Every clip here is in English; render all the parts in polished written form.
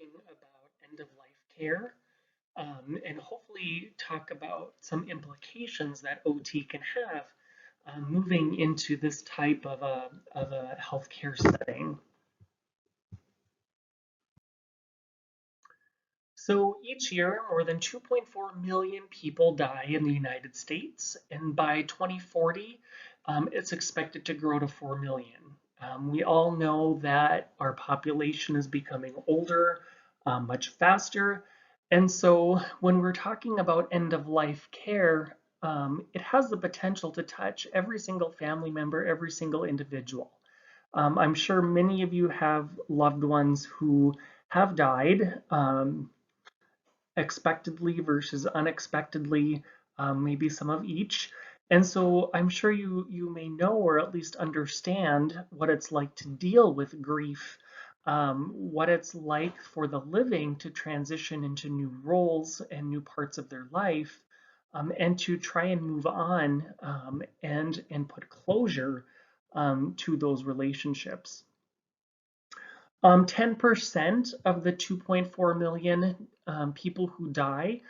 talking about end-of-life care and hopefully talk about some implications that OT can have moving into this type of a healthcare setting. So each year, more than 2.4 million people die in the United States, and by 2040, it's expected to grow to 4 million. We all know that our population is becoming older much faster, and so when we're talking about end-of-life care, it has the potential to touch every single family member, every single individual. I'm sure many of you have loved ones who have died. Expectedly versus unexpectedly, maybe some of each. And so I'm sure you may know or at least understand what it's like to deal with grief, what it's like for the living to transition into new roles and new parts of their life, and to try and move on and put closure to those relationships. 10% of the 2.4 million people who die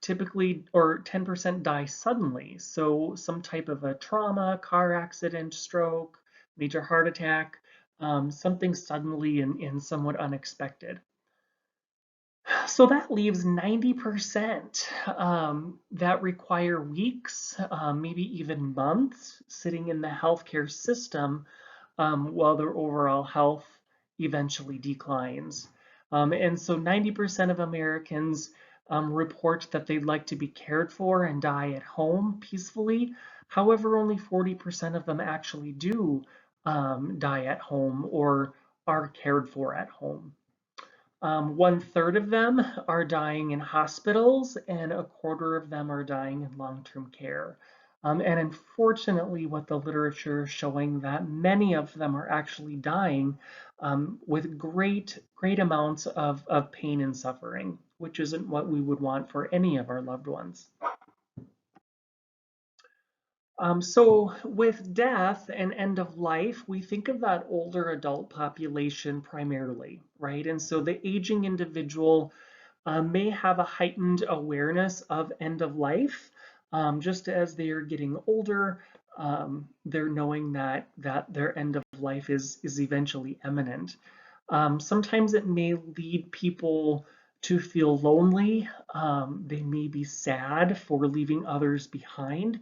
typically, or 10% die suddenly. So some type of a trauma, car accident, stroke, major heart attack, something suddenly and somewhat unexpected. So that leaves 90% that require weeks, maybe even months, sitting in the healthcare system while their overall health eventually declines. And so 90% of Americans report that they'd like to be cared for and die at home peacefully. However, only 40% of them actually do die at home or are cared for at home. 1/3 of them are dying in hospitals, and 1/4 of them are dying in long-term care. And unfortunately, what the literature is showing that many of them are actually dying with great amounts of pain and suffering, which isn't what we would want for any of our loved ones. So with death and end of life, we think of that older adult population primarily, right? And so the aging individual may have a heightened awareness of end of life. Just as they are getting older, they're knowing that their end of life is eventually imminent. Sometimes it may lead people to feel lonely. They may be sad for leaving others behind.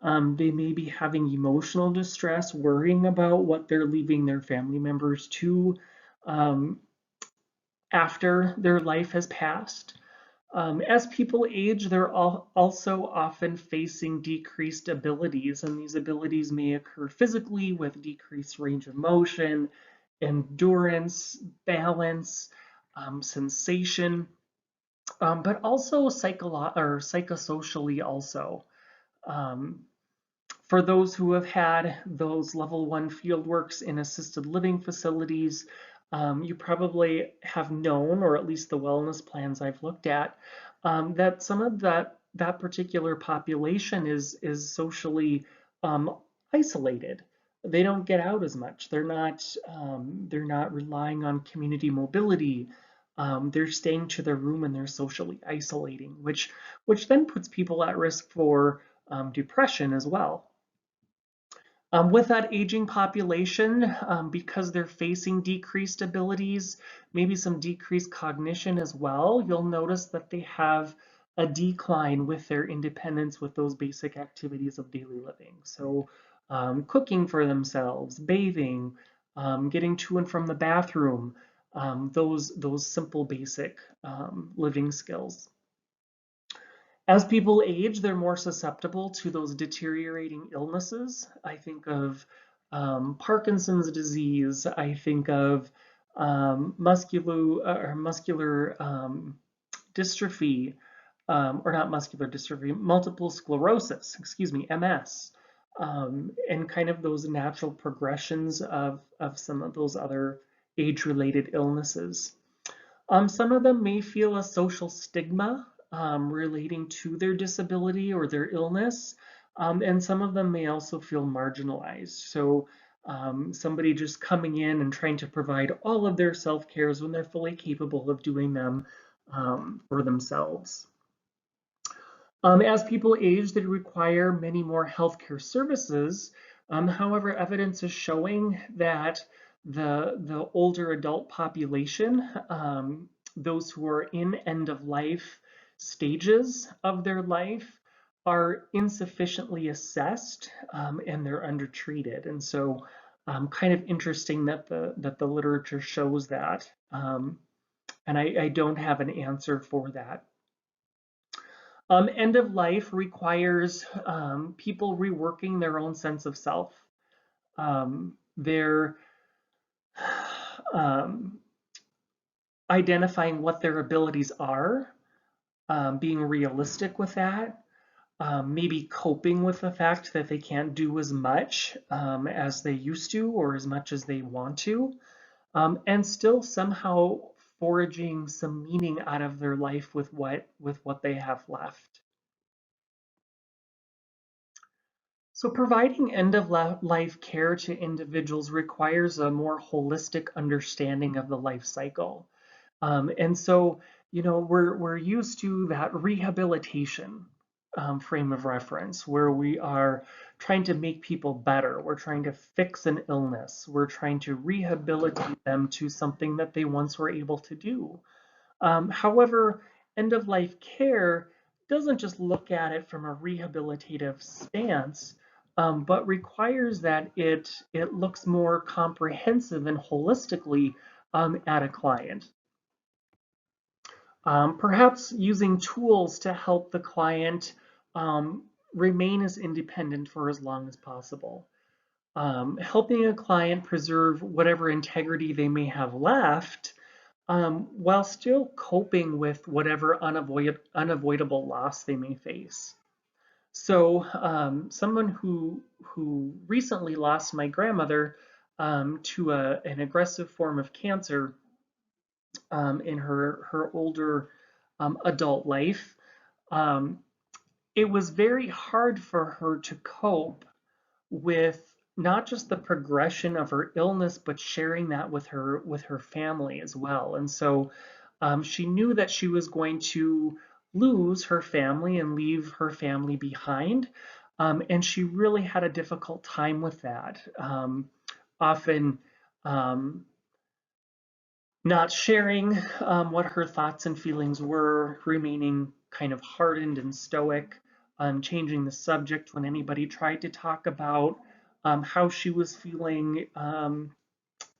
They may be having emotional distress, worrying about what they're leaving their family members to um, after their life has passed. As people age, they're also often facing decreased abilities, and these abilities may occur physically with decreased range of motion, endurance, balance, sensation, but also psychosocially also. Um, for those who have had those level 1 fieldworks in assisted living facilities, you probably have known, or at least the wellness plans I've looked at, that some of that particular population is socially isolated. They don't get out as much. They're not relying on community mobility. They're staying to their room and they're socially isolating, which then puts people at risk for depression as well. With that aging population, because they're facing decreased abilities, maybe some decreased cognition as well, you'll notice that they have a decline with their independence with those basic activities of daily living. So cooking for themselves, bathing, getting to and from the bathroom, those simple basic living skills. As people age, they're more susceptible to those deteriorating illnesses. I think of Parkinson's disease. I think of muscular dystrophy, or not muscular dystrophy, multiple sclerosis, excuse me, MS, and kind of those natural progressions of some of those other age-related illnesses. Some of them may feel a social stigma relating to their disability or their illness, and some of them may also feel marginalized. So somebody just coming in and trying to provide all of their self-cares when they're fully capable of doing them for themselves. As people age, they require many more healthcare services. However, evidence is showing that the older adult population, those who are in end of life stages of their life, are insufficiently assessed and they're undertreated. And so, kind of interesting that the literature shows that. And I don't have an answer for that. End of life requires people reworking their own sense of self. They're um, identifying what their abilities are, being realistic with that, maybe coping with the fact that they can't do as much as they used to or as much as they want to, and still somehow foraging some meaning out of their life with what they have left. So providing end-of-life care to individuals requires a more holistic understanding of the life cycle. And so, we're used to that rehabilitation frame of reference where we are trying to make people better. We're trying to fix an illness. We're trying to rehabilitate them to something that they once were able to do. However, end-of-life care doesn't just look at it from a rehabilitative stance, but requires that it looks more comprehensive and holistically at a client. Perhaps using tools to help the client remain as independent for as long as possible. Helping a client preserve whatever integrity they may have left while still coping with whatever unavoidable loss they may face. So someone who recently lost my grandmother to an aggressive form of cancer in her older adult life, um, it was very hard for her to cope with not just the progression of her illness, but sharing that with her family as well. And so she knew that she was going to lose her family and leave her family behind. And she really had a difficult time with that. Often um, not sharing what her thoughts and feelings were, remaining kind of hardened and stoic, changing the subject when anybody tried to talk about how she was feeling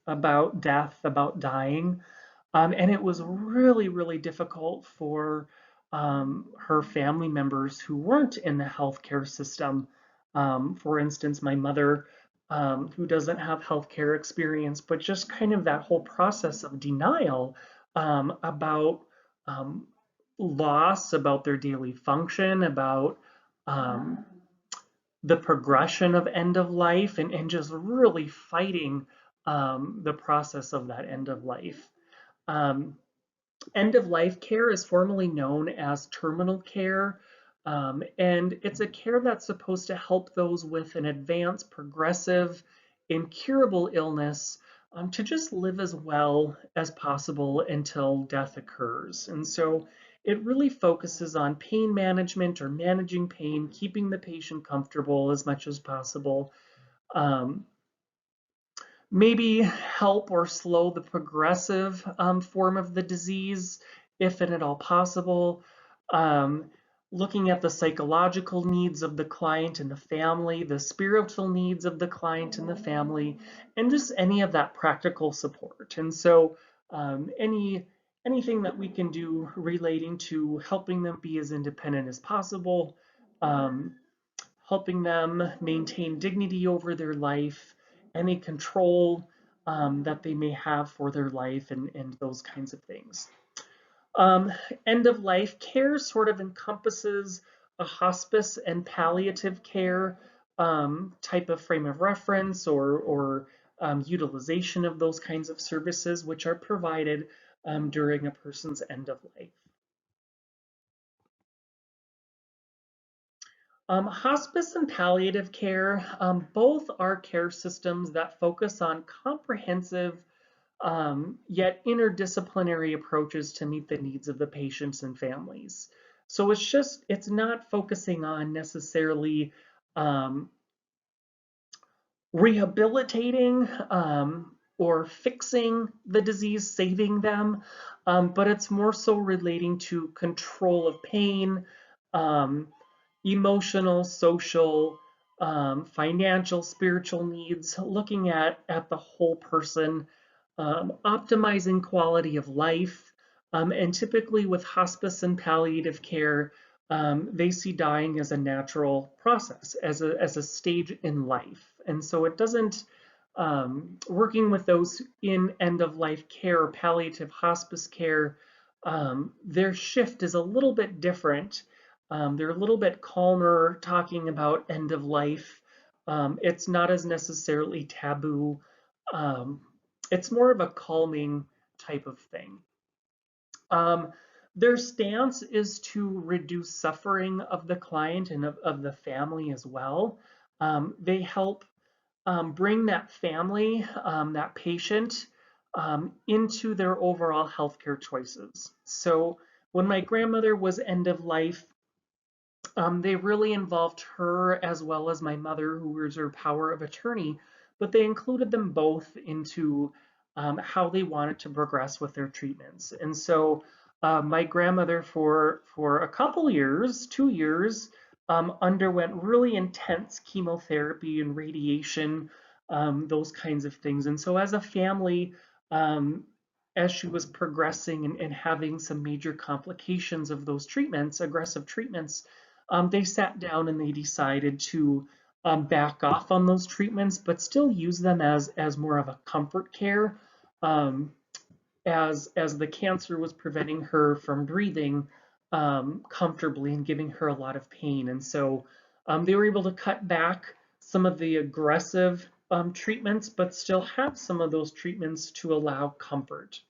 about death, about dying. And it was really, really difficult for her family members who weren't in the healthcare system. For instance, my mother, who doesn't have healthcare experience, but just kind of that whole process of denial about um, loss, about their daily function, about um, the progression of end of life, and just really fighting the process of that end of life. Um, End of life care is formally known as terminal care, and it's a care that's supposed to help those with an advanced, progressive, incurable illness to just live as well as possible until death occurs. And so it really focuses on pain management or managing pain, keeping the patient comfortable as much as possible. Um, Maybe help or slow the progressive form of the disease, if and at all possible. Um, Looking at the psychological needs of the client and the family, the spiritual needs of the client and the family, and just any of that practical support. And so anything that we can do relating to helping them be as independent as possible, um, helping them maintain dignity over their life, any control that they may have for their life, and those kinds of things. Um, End of life care sort of encompasses a hospice and palliative care type of frame of reference or utilization of those kinds of services which are provided during a person's end of life. Hospice and palliative care, both are care systems that focus on comprehensive yet interdisciplinary approaches to meet the needs of the patients and families. So it's not focusing on necessarily um, rehabilitating or fixing the disease, saving them, but it's more so relating to control of pain, um, emotional, social, financial, spiritual needs, looking at the whole person, optimizing quality of life. And typically with hospice and palliative care, they see dying as a natural process, as a stage in life. And so it doesn't, working with those in end of life care or palliative hospice care, their shift is a little bit different. They're a little bit calmer talking about end of life. It's not as necessarily taboo. Um, it's more of a calming type of thing. Um, their stance is to reduce suffering of the client and of the family as well. They help bring that family, that patient, into their overall healthcare choices. So when my grandmother was end of life, they really involved her as well as my mother, who was her power of attorney, but they included them both into how they wanted to progress with their treatments. And so my grandmother, for a couple years, 2 years, underwent really intense chemotherapy and radiation, those kinds of things. And so as a family, um, as she was progressing and having some major complications of those treatments, aggressive treatments, they sat down and they decided to back off on those treatments, but still use them as more of a comfort care, um, as the cancer was preventing her from breathing comfortably and giving her a lot of pain. And so they were able to cut back some of the aggressive treatments, but still have some of those treatments to allow comfort.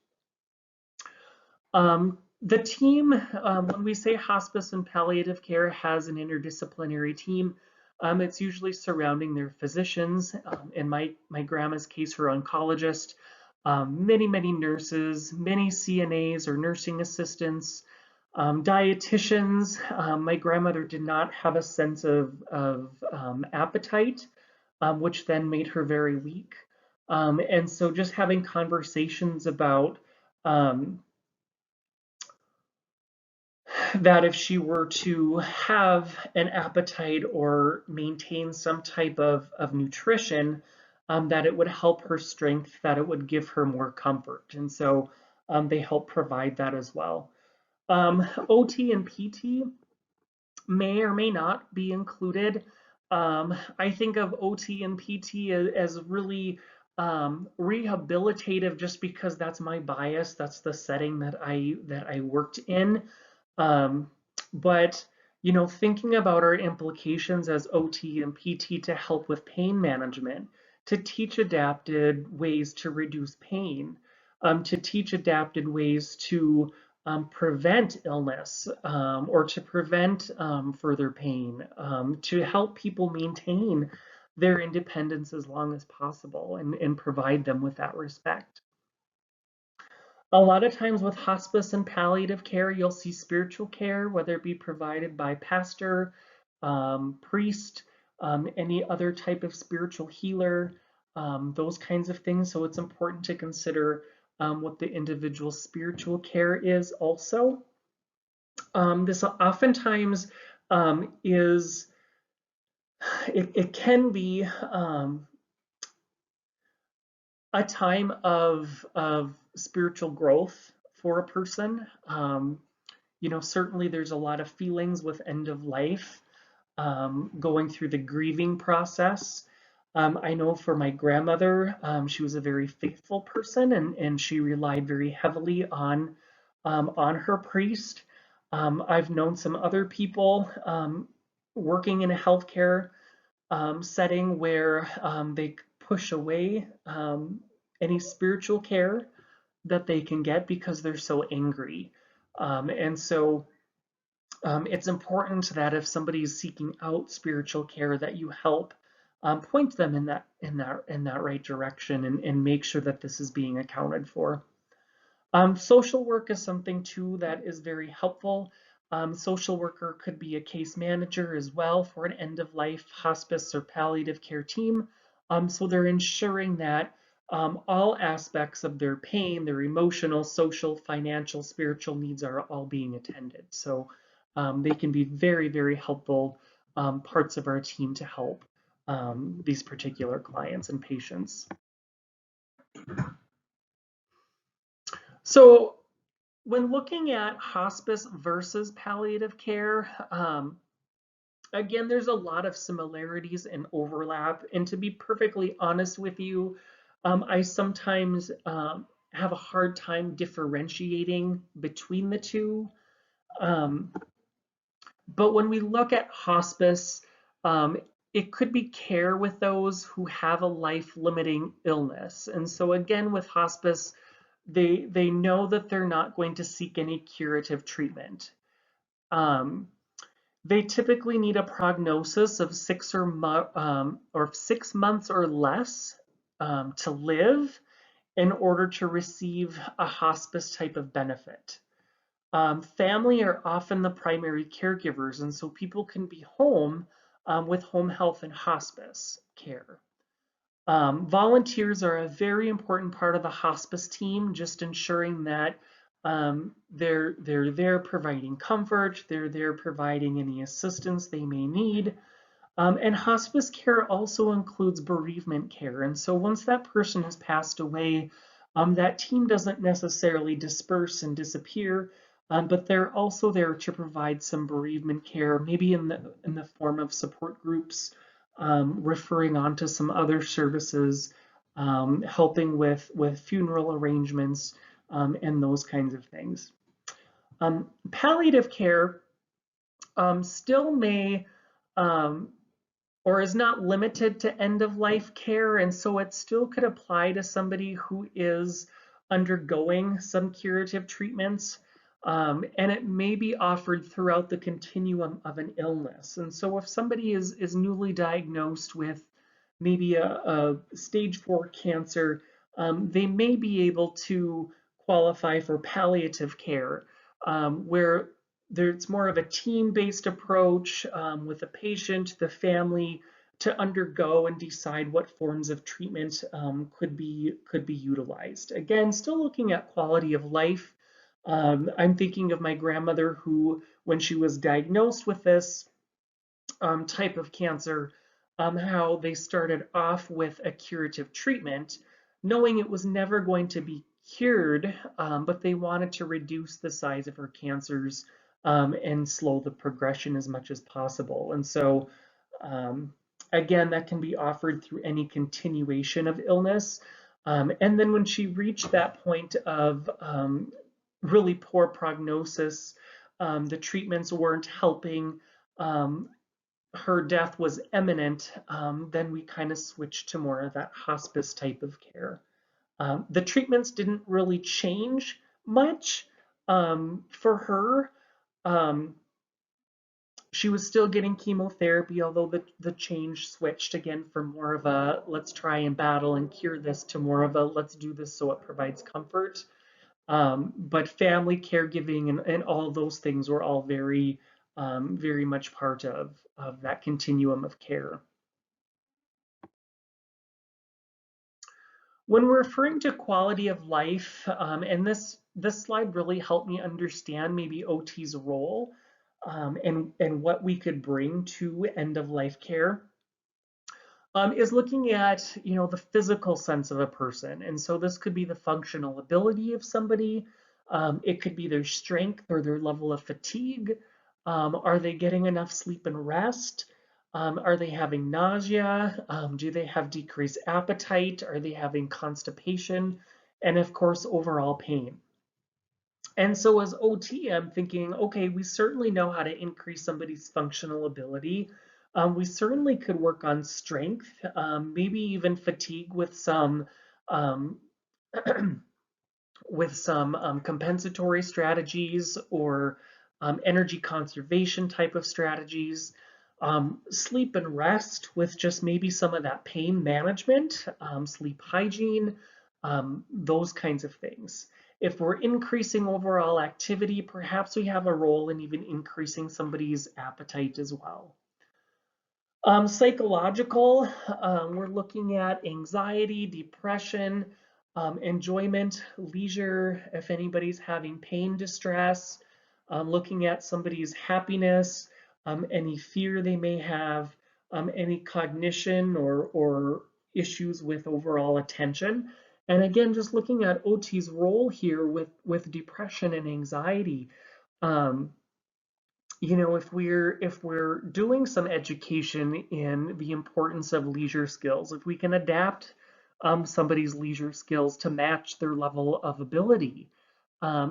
The team, when we say hospice and palliative care has an interdisciplinary team, it's usually surrounding their physicians. In my grandma's case, her oncologist, many nurses, many CNAs or nursing assistants, dietitians. My grandmother did not have a sense of appetite, which then made her very weak. And so just having conversations about um, that if she were to have an appetite or maintain some type of nutrition, that it would help her strength, that it would give her more comfort. And so they help provide that as well. OT and PT may or may not be included. I think of OT and PT as really rehabilitative just because that's my bias. That's the setting that I worked in. Um, but thinking about our implications as OT and PT to help with pain management, to teach adapted ways to reduce pain, to teach adapted ways to prevent illness or to prevent further pain, to help people maintain their independence as long as possible and provide them with that respect. A lot of times with hospice and palliative care, you'll see spiritual care, whether it be provided by pastor, priest, any other type of spiritual healer, those kinds of things. So it's important to consider what the individual spiritual care is also. This oftentimes is, it can be a time of spiritual growth for a person. Certainly there's a lot of feelings with end of life, going through the grieving process. I know for my grandmother, she was a very faithful person and she relied very heavily on her priest. I've known some other people working in a healthcare setting where they push away any spiritual care that they can get because they're so angry. And so It's important that if somebody is seeking out spiritual care, that you help point them in that right direction, and make sure that this is being accounted for. Social work is something too that is very helpful. Social worker could be a case manager as well for an end of life hospice or palliative care team. So they're ensuring that all aspects of their pain, their emotional, social, financial, spiritual needs are all being attended. So they can be very, very helpful parts of our team to help these particular clients and patients. So when looking at hospice versus palliative care, again, there's a lot of similarities and overlap. And to be perfectly honest with you, I sometimes have a hard time differentiating between the two. Um, but when we look at hospice, um, it could be care with those who have a life-limiting illness. And so again, with hospice, they know that they're not going to seek any curative treatment. Um, they typically need a prognosis of 6 months or less to live in order to receive a hospice type of benefit. Family are often the primary caregivers, and so people can be home with home health and hospice care. Volunteers are a very important part of the hospice team, just ensuring that they're there providing comfort, they're there providing any assistance they may need. And hospice care also includes bereavement care. And so once that person has passed away, that team doesn't necessarily disperse and disappear, but they're also there to provide some bereavement care, maybe in the form of support groups, referring on to some other services, helping with funeral arrangements, and those kinds of things. Palliative care still may um, or is not limited to end of life care. And so it still could apply to somebody who is undergoing some curative treatments. And it may be offered throughout the continuum of an illness. And so if somebody is newly diagnosed with maybe a stage 4 cancer, they may be able to qualify for palliative care, where there's more of a team-based approach with the patient, the family, to undergo and decide what forms of treatment could be utilized. Again, still looking at quality of life. I'm thinking of my grandmother who, when she was diagnosed with this type of cancer, how they started off with a curative treatment, knowing it was never going to be cured, but they wanted to reduce the size of her cancers and slow the progression as much as possible. And so, um, again, that can be offered through any continuation of illness. And then when she reached that point of really poor prognosis, the treatments weren't helping. Um, her death was imminent, then we kind of switched to more of that hospice type of care. The treatments didn't really change much for her. Um, she was still getting chemotherapy, although the change switched again from more of a let's try and battle and cure this to more of a let's do this so it provides comfort. But family caregiving and all those things were all very much part of that continuum of care. When we're referring to quality of life, and this slide really helped me understand maybe OT's role and what we could bring to end of life care. Is looking at the physical sense of a person, and so this could be the functional ability of somebody. It could be their strength or their level of fatigue. Are they getting enough sleep and rest? Are they having nausea? Do they have decreased appetite? Are they having constipation? And of course, overall pain. And so as OT, I'm thinking, okay, we certainly know how to increase somebody's functional ability. We certainly could work on strength, maybe even fatigue with some um, compensatory strategies or energy conservation type of strategies, sleep and rest with just maybe some of that pain management, sleep hygiene, those kinds of things. If we're increasing overall activity, perhaps we have a role in even increasing somebody's appetite as well. Psychological, we're looking at anxiety, depression, enjoyment, leisure, if anybody's having pain, distress, looking at somebody's happiness, any fear they may have, any cognition or issues with overall attention. And again, just looking at OT's role here with depression and anxiety. Um, if we're doing some education in the importance of leisure skills, if we can adapt somebody's leisure skills to match their level of ability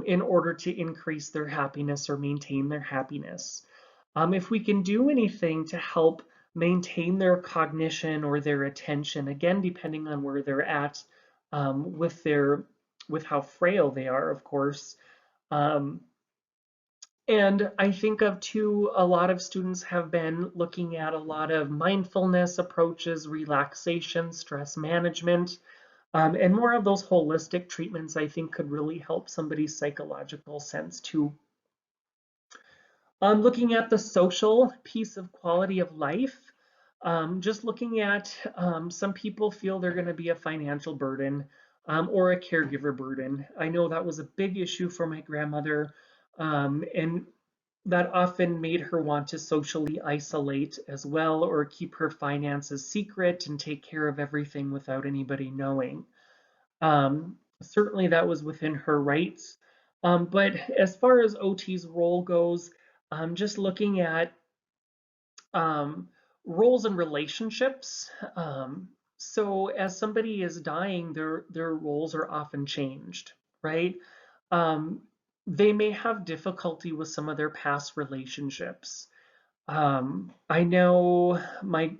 in order to increase their happiness or maintain their happiness. If we can do anything to help maintain their cognition or their attention, again, depending on where they're at with how frail they are, of course. Um, and I think of too, a lot of students have been looking at a lot of mindfulness approaches, relaxation, stress management, and more of those holistic treatments I think could really help somebody's psychological sense too. Looking at the social piece of quality of life, just looking at some people feel they're going to be a financial burden or a caregiver burden. I know that was a big issue for my grandmother, and that often made her want to socially isolate as well or keep her finances secret and take care of everything without anybody knowing. Certainly that was within her rights. But as far as OT's role goes, just looking at um, roles and relationships. So as somebody is dying, their roles are often changed, right? Um, they may have difficulty with some of their past relationships. I know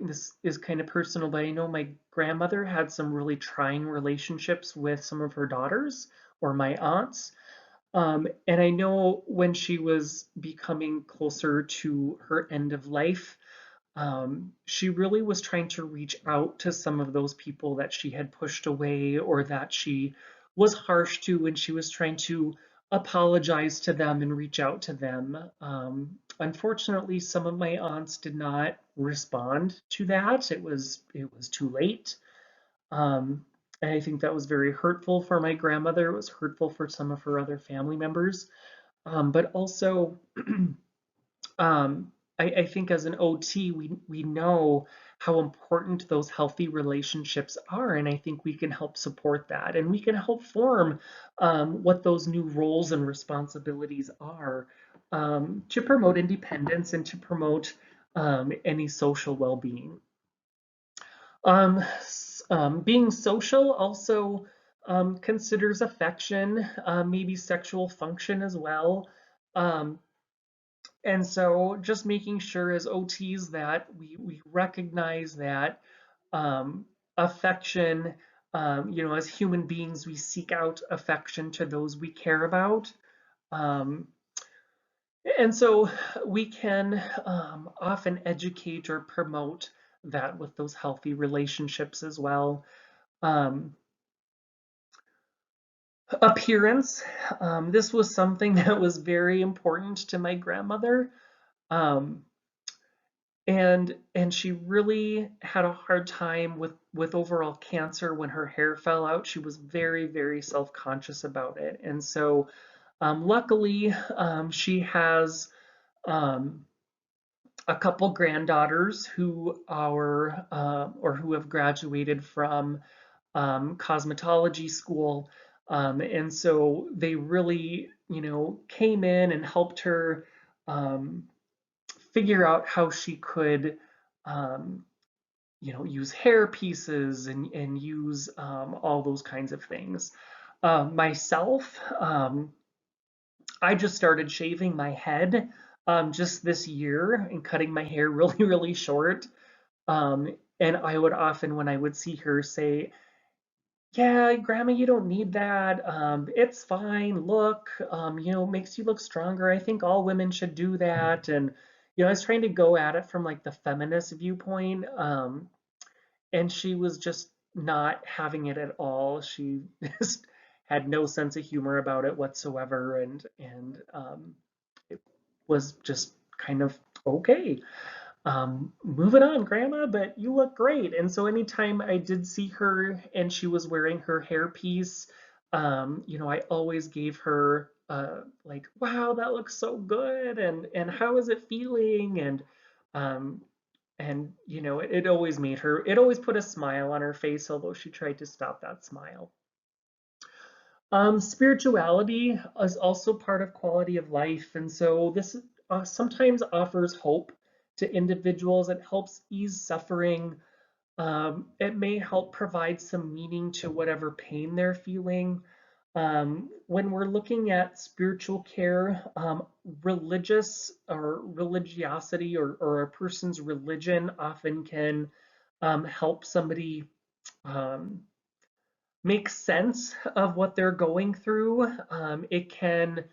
this is kind of personal, but I know my grandmother had some really trying relationships with some of her daughters or my aunts. And I know when she was becoming closer to her end of life, she really was trying to reach out to some of those people that she had pushed away or that she was harsh to, and she was trying to apologize to them and reach out to them. Unfortunately, some of my aunts did not respond to that. It was too late. And I think that was very hurtful for my grandmother. It was hurtful for some of her other family members. But also, um, I think as an OT, we know how important those healthy relationships are, and I think we can help support that, and we can help form what those new roles and responsibilities are to promote independence and to promote any social well-being. Being social also considers affection, maybe sexual function as well. Um, and so just making sure as OTs that we recognize that affection, as human beings, we seek out affection to those we care about. Um, and so we can often educate or promote that with those healthy relationships as well. Um, Appearance, this was something that was very important to my grandmother. Um, and she really had a hard time with overall cancer when her hair fell out. She was very, very self-conscious about it. And so luckily she has um, a couple granddaughters who are or who have graduated from cosmetology school. And so they really, came in and helped her um, figure out how she could, um, use hair pieces and use all those kinds of things. Myself, I just started shaving my head just this year and cutting my hair really, really short. And I would often, when I would see her, say, yeah, Grandma, you don't need that. It's fine. Look, makes you look stronger. I think all women should do that. And, I was trying to go at it from like the feminist viewpoint. And she was just not having it at all. She just had no sense of humor about it whatsoever. And it was just kind of okay. Moving on, Grandma, but you look great. And so anytime I did see her and she was wearing her hairpiece, I always gave her like, wow, that looks so good, and how is it feeling? Um, it always made her, it always put a smile on her face, although she tried to stop that smile. Spirituality is also part of quality of life, and so this sometimes offers hope to individuals. It helps ease suffering. It may help provide some meaning to whatever pain they're feeling. When we're looking at spiritual care, religious or religiosity or a person's religion often can help somebody um, make sense of what they're going through. It can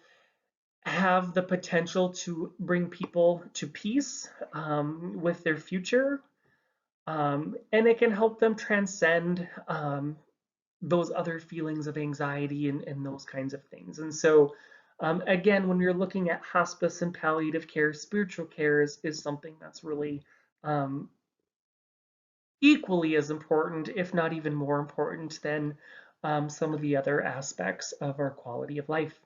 have the potential to bring people to peace with their future, and it can help them transcend those other feelings of anxiety and those kinds of things. And so, again, when you're looking at hospice and palliative care, spiritual care is something that's really um, equally as important, if not even more important, than some of the other aspects of our quality of life.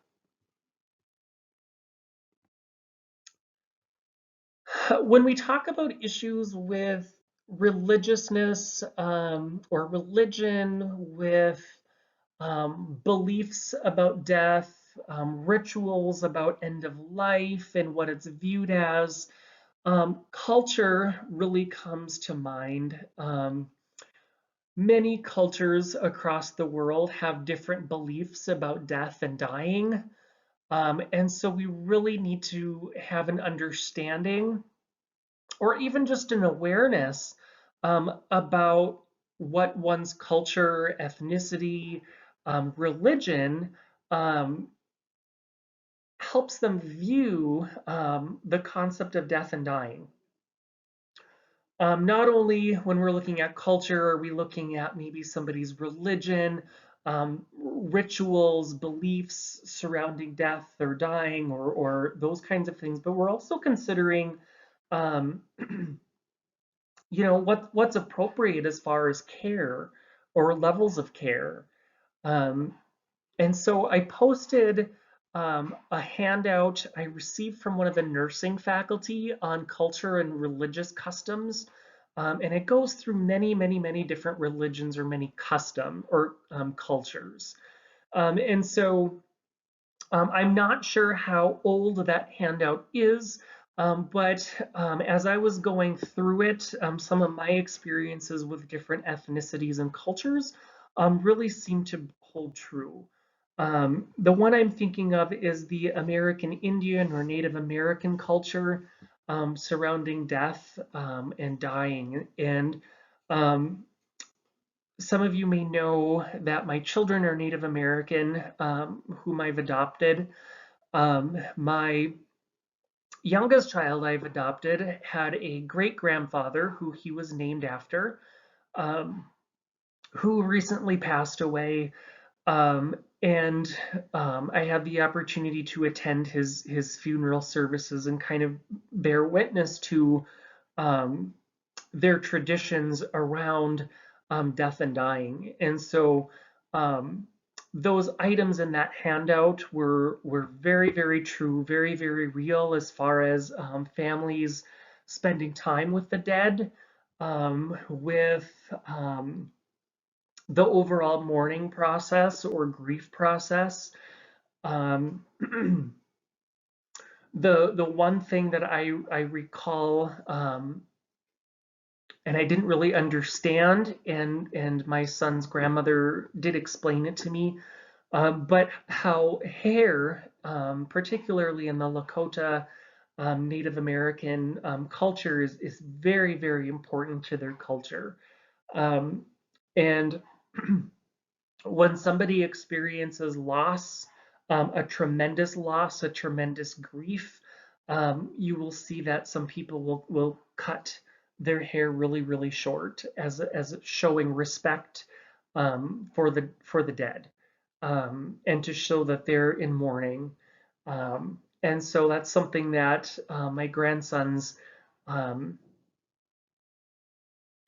When we talk about issues with religiousness or religion, with beliefs about death, rituals about end of life and what it's viewed as, culture really comes to mind. Many cultures across the world have different beliefs about death and dying. And so we really need to have an understanding or even just an awareness about what one's culture, ethnicity, religion um, helps them view the concept of death and dying. Not only when we're looking at culture, are we looking at maybe somebody's religion, rituals, beliefs surrounding death or dying, or those kinds of things, but we're also considering um, what's appropriate as far as care or levels of care. Um, and so I posted a handout I received from one of the nursing faculty on culture and religious customs. And it goes through many, many, many different religions or many custom or cultures. And so I'm not sure how old that handout is, but as I was going through it, some of my experiences with different ethnicities and cultures really seem to hold true. The one I'm thinking of is the American Indian or Native American culture surrounding death and dying. And um, some of you may know that my children are Native American, whom I've adopted. My youngest child I've adopted had a great grandfather who he was named after, um, who recently passed away. And I had the opportunity to attend his funeral services and kind of bear witness to um, their traditions around death and dying. And so um, those items in that handout were very, very true, very, very real as far as families spending time with the dead, with the overall mourning process or grief process. Um, the one thing that I recall and I didn't really understand. And my son's grandmother did explain it to me. But how hair, particularly in the Lakota Native American culture, is very, very important to their culture. Um, and when somebody experiences loss, a tremendous loss, a tremendous grief, you will see that some people will cut their hair really, really short as showing respect for the dead, and to show that they're in mourning. And so that's something that my grandsons um,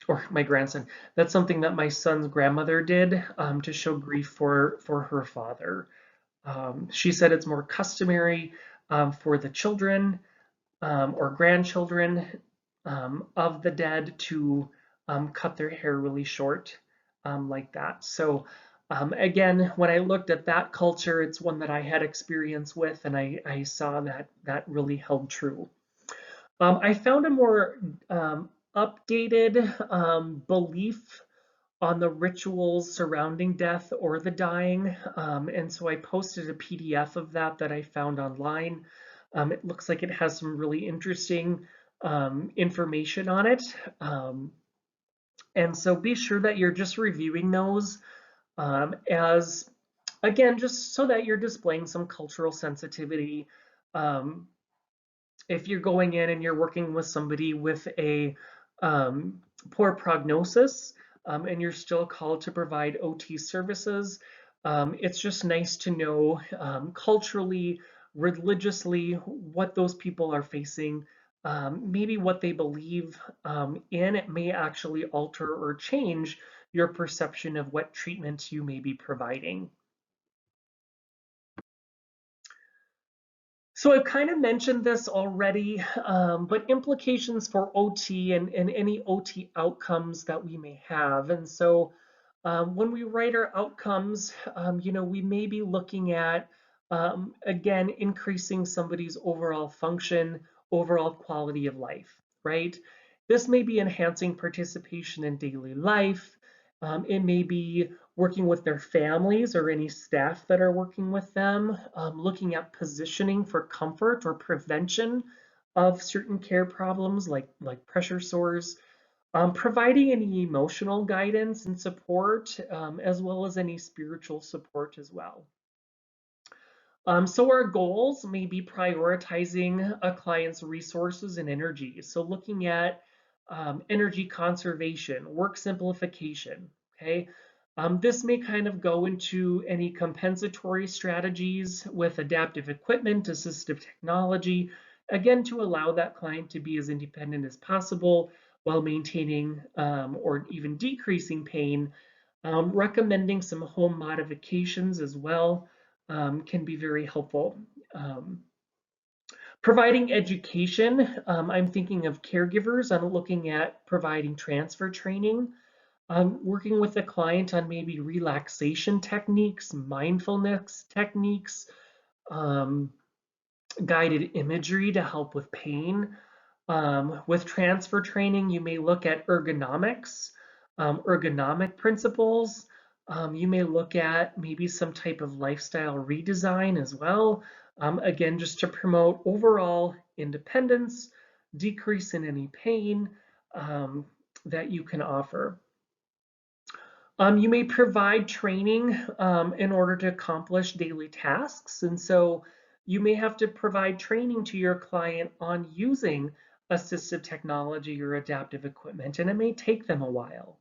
or my grandson, that's something that my son's grandmother did to show grief for her father. She said it's more customary for the children or grandchildren of the dead to cut their hair really short like that. So again, when I looked at that culture, it's one that I had experience with, and I saw that that really held true. I found a more updated belief on the rituals surrounding death or the dying. And so I posted a PDF of that I found online. It looks like it has some really interesting information on it. And so be sure that you're just reviewing those as, again, just so that you're displaying some cultural sensitivity. Um, if you're going in and you're working with somebody with a um, poor prognosis, and you're still called to provide OT services, it's just nice to know culturally, religiously, what those people are facing, maybe what they believe in. It may actually alter or change your perception of what treatment you may be providing. So I've kind of mentioned this already, but implications for OT and any OT outcomes that we may have. And so when we write our outcomes, we may be looking at, again, increasing somebody's overall function, overall quality of life, right? This may be enhancing participation in daily life. It may be working with their families or any staff that are working with them, looking at positioning for comfort or prevention of certain care problems like pressure sores, providing any emotional guidance and support, as well as any spiritual support as well. So our goals may be prioritizing a client's resources and energy. So looking at energy conservation, work simplification, okay? This may kind of go into any compensatory strategies with adaptive equipment, assistive technology, again, to allow that client to be as independent as possible while maintaining or even decreasing pain. Recommending some home modifications as well can be very helpful. Um, Providing education, I'm thinking of caregivers. I'm looking at providing transfer training, working with a client on maybe relaxation techniques, mindfulness techniques, um, guided imagery to help with pain. With transfer training, you may look at ergonomics, ergonomic principles. You may look at maybe some type of lifestyle redesign as well. Again, just to promote overall independence, decrease in any pain um, that you can offer. You may provide training in order to accomplish daily tasks. And so you may have to provide training to your client on using assistive technology or adaptive equipment, and it may take them a while.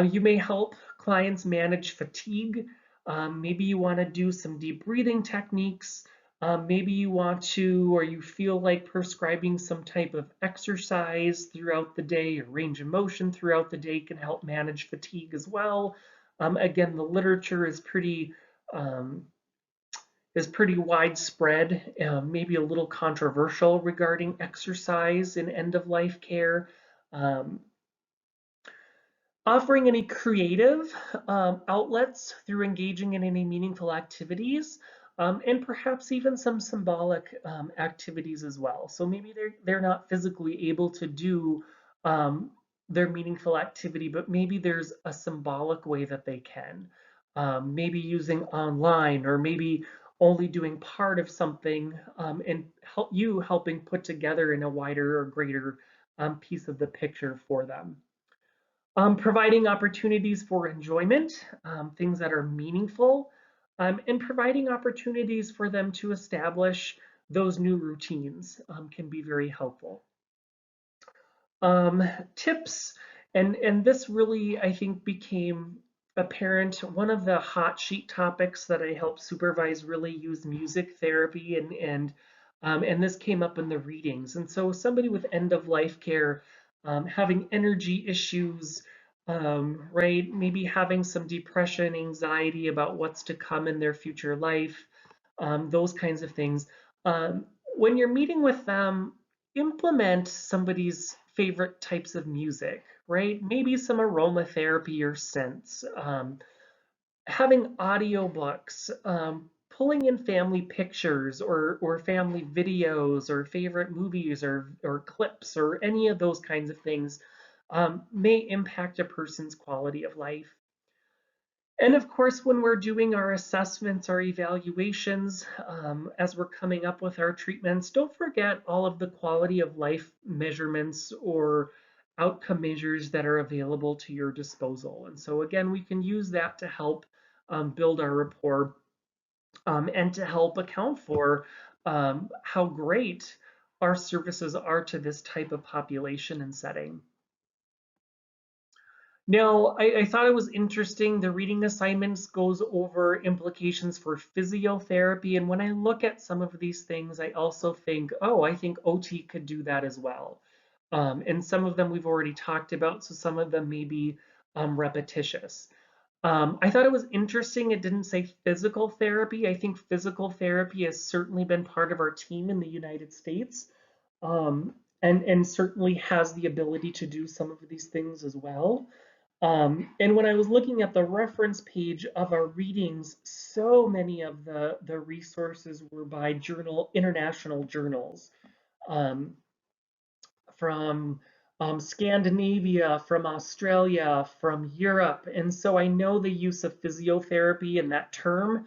You may help clients manage fatigue. Maybe you want to do some deep breathing techniques. Maybe you want to, or you feel like prescribing some type of exercise throughout the day, or range of motion throughout the day can help manage fatigue as well. Again, the literature um, is pretty widespread, maybe a little controversial regarding exercise in end of life care. Um, Offering any creative outlets through engaging in any meaningful activities, and perhaps even some symbolic activities as well. So maybe they're not physically able to do their meaningful activity, but maybe there's a symbolic way that they can. Maybe using online, or maybe only doing part of something, and helping put together in a wider or greater piece of the picture for them. Providing opportunities for enjoyment, things that are meaningful, and providing opportunities for them to establish those new routines can be very helpful. Um, Tips, and this really, I think, became apparent. One of the hot sheet topics that I help supervise really use music therapy, and this came up in the readings. And so somebody with end of life care, having energy issues, right? Maybe having some depression, anxiety about what's to come in their future life, those kinds of things. Um, when you're meeting with them, implement somebody's favorite types of music, right? Maybe some aromatherapy or scents, having audiobooks, pulling in family pictures or family videos or favorite movies or clips or any of those kinds of things may impact a person's quality of life. And of course, when we're doing our assessments, our evaluations, as we're coming up with our treatments, don't forget all of the quality of life measurements or outcome measures that are available to your disposal. And so again, we can use that to help build our rapport and to help account for how great our services are to this type of population and setting. Now, I thought it was interesting. The reading assignments goes over implications for physiotherapy. And when I look at some of these things, I also think, oh, I think OT could do that as well. And some of them we've already talked about, so some of them may be repetitious. I thought it was interesting. It didn't say physical therapy. I think physical therapy has certainly been part of our team in the United States, um, and certainly has the ability to do some of these things as well. And when I was looking at the reference page of our readings, so many of the resources were by international journals, um, from Scandinavia, from Australia, from Europe. And so I know the use of physiotherapy and that term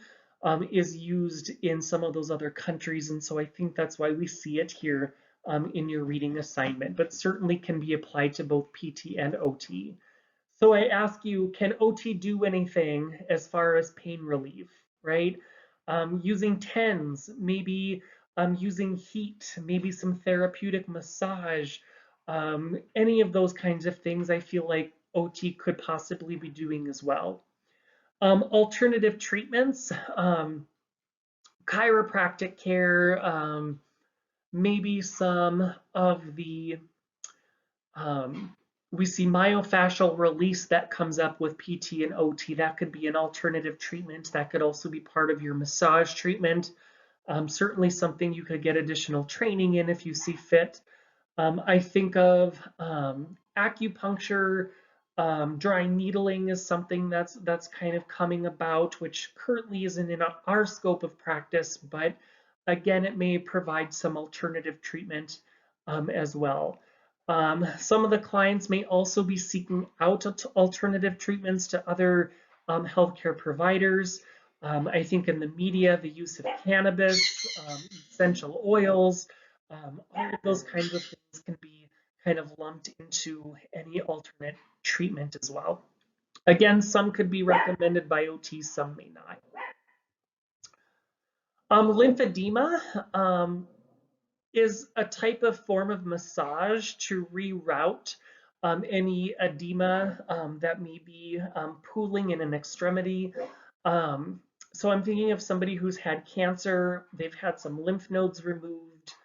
is used in some of those other countries. And so I think that's why we see it here in your reading assignment, but certainly can be applied to both PT and OT. So I ask you, can OT do anything as far as pain relief, right? Using TENS, maybe using heat, maybe some therapeutic massage, any of those kinds of things I feel like OT could possibly be doing as well. Alternative treatments, chiropractic care, maybe some of the we see myofascial release that comes up with PT and OT. That could be an alternative treatment. That could also be part of your massage treatment. Certainly something you could get additional training in if you see fit. I think of acupuncture, dry needling is something that's kind of coming about, which currently isn't in our scope of practice, but again, it may provide some alternative treatment as well. Some of the clients may also be seeking out alternative treatments to other healthcare providers. I think in the media, the use of cannabis, essential oils, all of those kinds of things can be kind of lumped into any alternate treatment as well. Again, some could be recommended by OT, some may not. Lymphedema is a type of form of massage to reroute any edema that may be pooling in an extremity. So I'm thinking of somebody who's had cancer, they've had some lymph nodes removed.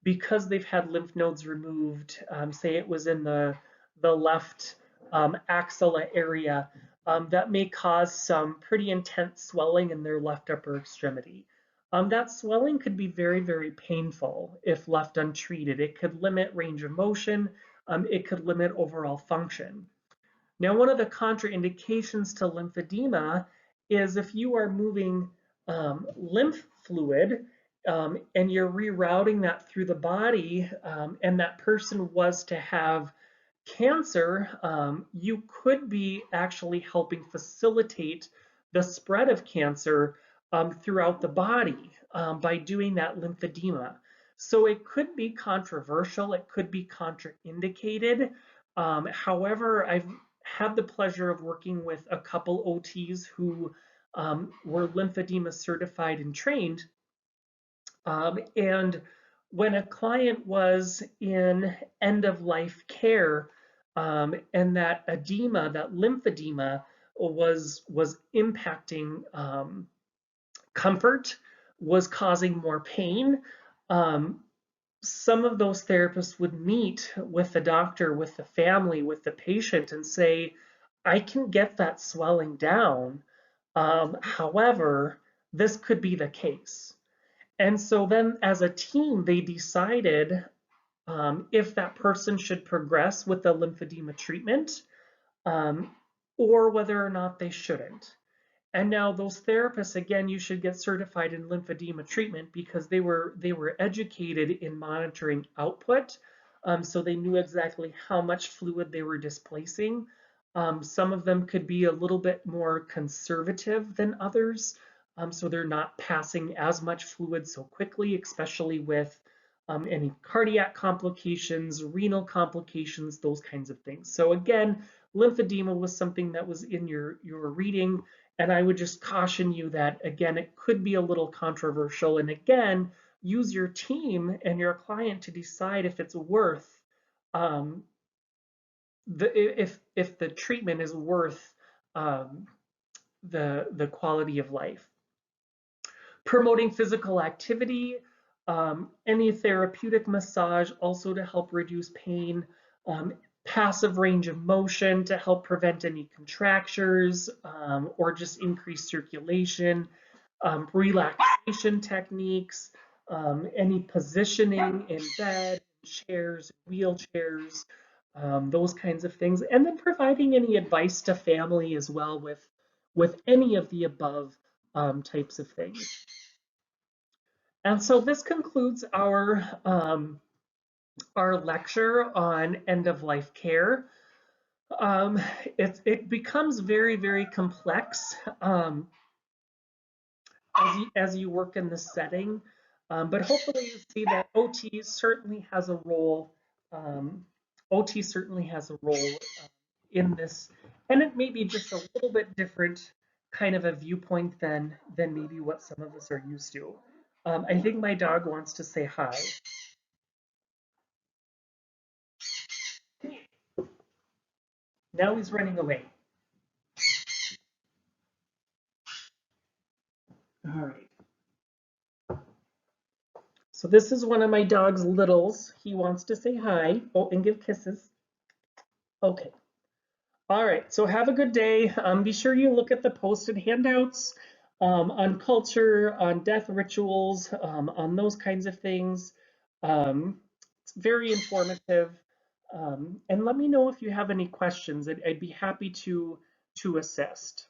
Because they've had lymph nodes removed, say it was in the left axilla area, that may cause some pretty intense swelling in their left upper extremity. That swelling could be very, very painful if left untreated. It could limit range of motion. It could limit overall function. Now, one of the contraindications to lymphedema is if you are moving lymph fluid and you're rerouting that through the body, and that person was to have cancer, you could be actually helping facilitate the spread of cancer throughout the body by doing that lymphedema. So it could be controversial, it could be contraindicated. However, I've had the pleasure of working with a couple OTs who were lymphedema certified and trained. And when a client was in end of life care, and that edema, that lymphedema, was impacting comfort, was causing more pain. Um, some of those therapists would meet with the doctor, with the family, with the patient, and say, I can get that swelling down. However, this could be the case. And so then, as a team, they decided if that person should progress with the lymphedema treatment um, or whether or not they shouldn't. And now those therapists, again, you should get certified in lymphedema treatment because they were educated in monitoring output, so they knew exactly how much fluid they were displacing. Some of them could be a little bit more conservative than others, so they're not passing as much fluid so quickly, especially with any cardiac complications, renal complications, those kinds of things. So again, lymphedema was something that was in your reading. And I would just caution you that, again, it could be a little controversial. And again, use your team and your client to decide if it's worth um, if the treatment is worth um, the quality of life. Promoting physical activity, any therapeutic massage also to help reduce pain, um, passive range of motion to help prevent any contractures or just increase circulation, relaxation techniques, any positioning in bed, chairs, wheelchairs, those kinds of things, and then providing any advice to family as well with any of the above types of things. And so this concludes our lecture on end of life care. Um, it becomes very, very complex as you work in this setting, but hopefully you see that OT certainly has a role. Um, OT certainly has a role in this, and it may be just a little bit different kind of a viewpoint than maybe what some of us are used to. I think my dog wants to say hi. Now he's running away. All right. So this is one of my dog's littles. He wants to say hi. Oh, and give kisses. Okay. All right. So have a good day. Be sure you look at the posted handouts on culture, on death rituals, on those kinds of things. It's very informative. And let me know if you have any questions. I'd be happy to assist.